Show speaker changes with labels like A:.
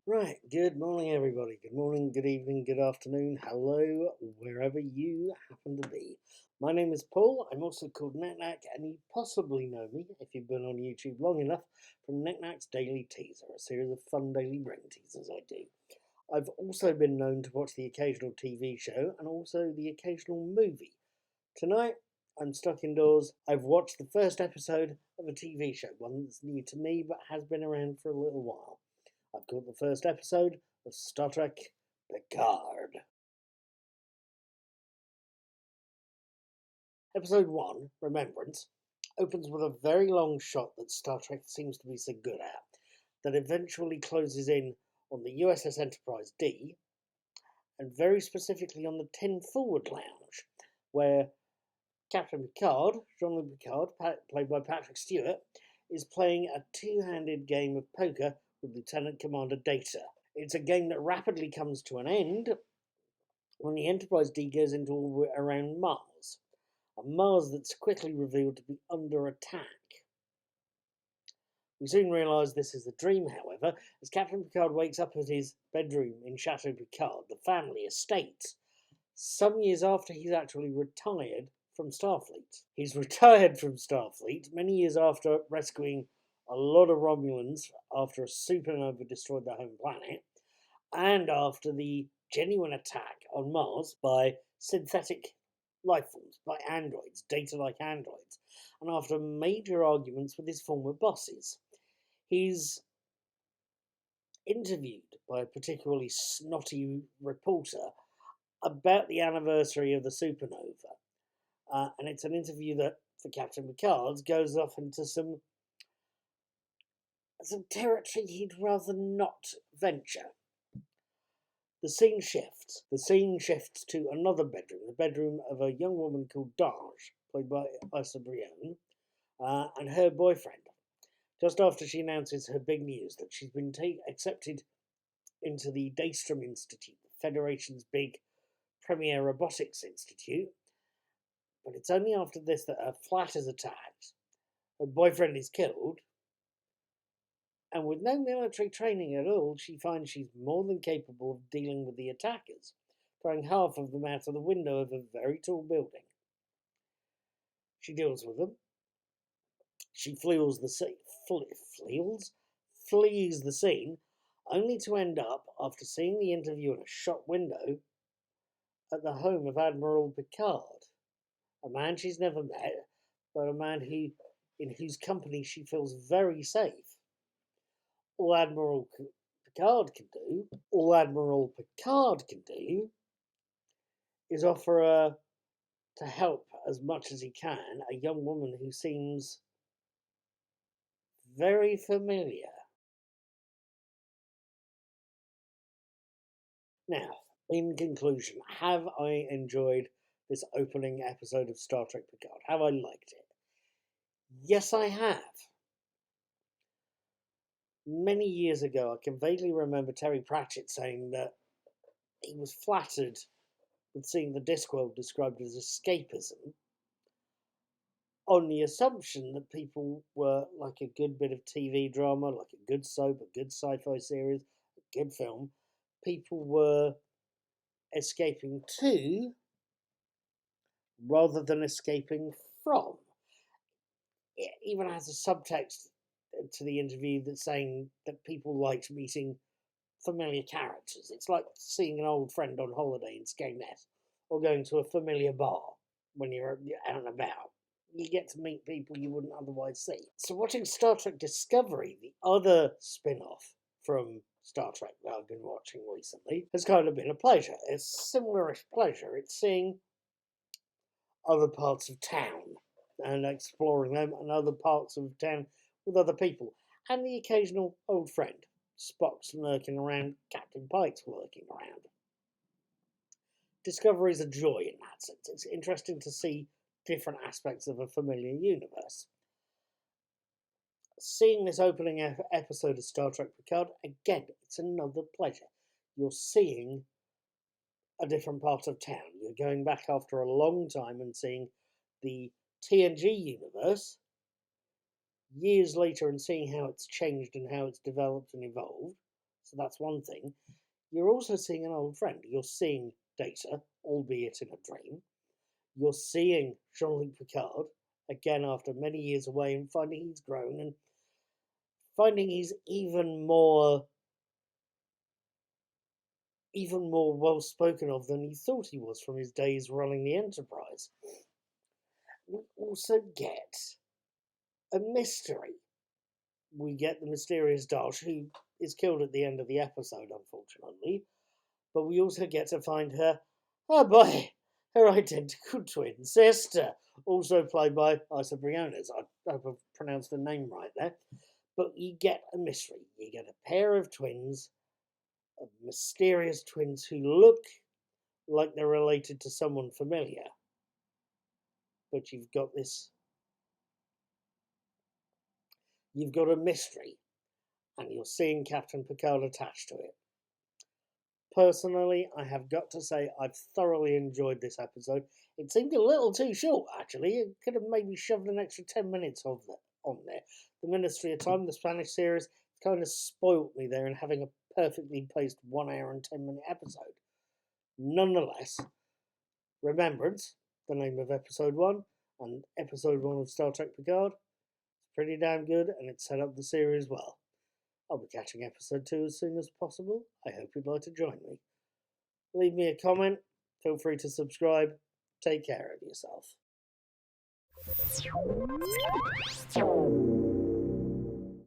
A: Right, good morning, everybody. Good morning, good evening, good afternoon, hello, wherever you happen to be. My name is Paul. I'm also called Nik Nak, and you possibly know me, if you've been on YouTube long enough, from Nik Nak's Daily Teaser, a series of fun daily brain teasers I do. I've also been known to watch the occasional TV show and also the occasional movie. Tonight, I'm stuck indoors. I've watched the first episode of a TV show, one that's new to me but has been around for a little while. I've caught the first episode of Star Trek Picard. Episode 1, Remembrance, opens with a very long shot that Star Trek seems to be so good at, that eventually closes in on the USS Enterprise D, and very specifically on the Tin Forward Lounge, where Captain Picard, Jean-Luc Picard, played by Patrick Stewart, is playing a two-handed game of poker with Lieutenant Commander Data. It's a game that rapidly comes to an end when the Enterprise D goes into orbit around Mars, a Mars that's quickly revealed to be under attack. We soon realise this is a dream, however, as Captain Picard wakes up at his bedroom in Chateau Picard, the family estate, some years after he's actually retired from Starfleet. He's retired from Starfleet many years after rescuing a lot of Romulans after a supernova destroyed their home planet, and after the genuine attack on Mars by synthetic life forms, by androids, data-like androids, and after major arguments with his former bosses. He's interviewed by a particularly snotty reporter about the anniversary of the supernova. And it's an interview that, for Captain Picard, goes off into some territory he'd rather not venture. The scene shifts. The scene shifts to another bedroom, the bedroom of a young woman called Darge, played by Issa Brion, and her boyfriend. Just after she announces her big news that she's been accepted into the Daystrom Institute, the Federation's big premier robotics institute. But it's only after this that her flat is attacked, her boyfriend is killed, and with no military training at all, she finds she's more than capable of dealing with the attackers, throwing half of them out of the window of a very tall building. She deals with them. She flees the scene, only to end up, after seeing the interview in a shop window, at the home of Admiral Picard, a man she's never met, but a man in whose company she feels very safe. All Admiral Picard can do is offer her to help as much as he can a young woman who seems very familiar. Now, in conclusion, have I enjoyed this opening episode of Star Trek Picard? Have I liked it? Yes, I have. Many years ago, I can vaguely remember Terry Pratchett saying that he was flattered with seeing the Discworld described as escapism, on the assumption that people were like a good bit of TV drama, like a good soap, a good sci-fi series, a good film. People were escaping to rather than escaping from. It even has a subtext to the interview that's saying that people liked meeting familiar characters. It's like seeing an old friend on holiday in Skegness, or going to a familiar bar when you're out and about. You get to meet people you wouldn't otherwise see. So watching Star Trek Discovery, the other spin-off from Star Trek that I've been watching recently, has kind of been a pleasure. It's similarish pleasure. It's seeing other parts of town and exploring them, and other parts of town with other people, and the occasional old friend. Spock's lurking around, Captain Pike's lurking around. Discovery is a joy in that sense. It's interesting to see different aspects of a familiar universe. Seeing this opening episode of Star Trek Picard, again, it's another pleasure. You're seeing a different part of town. You're going back after a long time and seeing the TNG universe years later and seeing how it's changed and how it's developed and evolved. So that's one thing. You're also seeing an old friend. You're seeing Data, albeit in a dream. You're seeing Jean-Luc Picard, again after many years away, and finding he's grown and finding he's even more well spoken of than he thought he was from his days running the Enterprise. We also get a mystery. We get the mysterious Dash, who is killed at the end of the episode, unfortunately, but we also get to find her, oh boy, her identical twin sister, also played by Isa Briones. I hope I've pronounced the name right there. But you get a mystery. You get a pair of twins, mysterious twins who look like they're related to someone familiar. But you've got a mystery, and you're seeing Captain Picard attached to it. Personally, I have got to say I've thoroughly enjoyed this episode. It seemed a little too short, actually. It could have maybe shoved an extra 10 minutes on there. The Ministry of Time, the Spanish series, kind of spoilt me there in having a perfectly paced 1 hour and 10-minute episode. Nonetheless, Remembrance, the name of episode 1, and episode 1 of Star Trek Picard, it's pretty damn good, and it set up the series well. I'll be catching episode 2 as soon as possible. I hope you'd like to join me. Leave me a comment. Feel free to subscribe. Take care of yourself.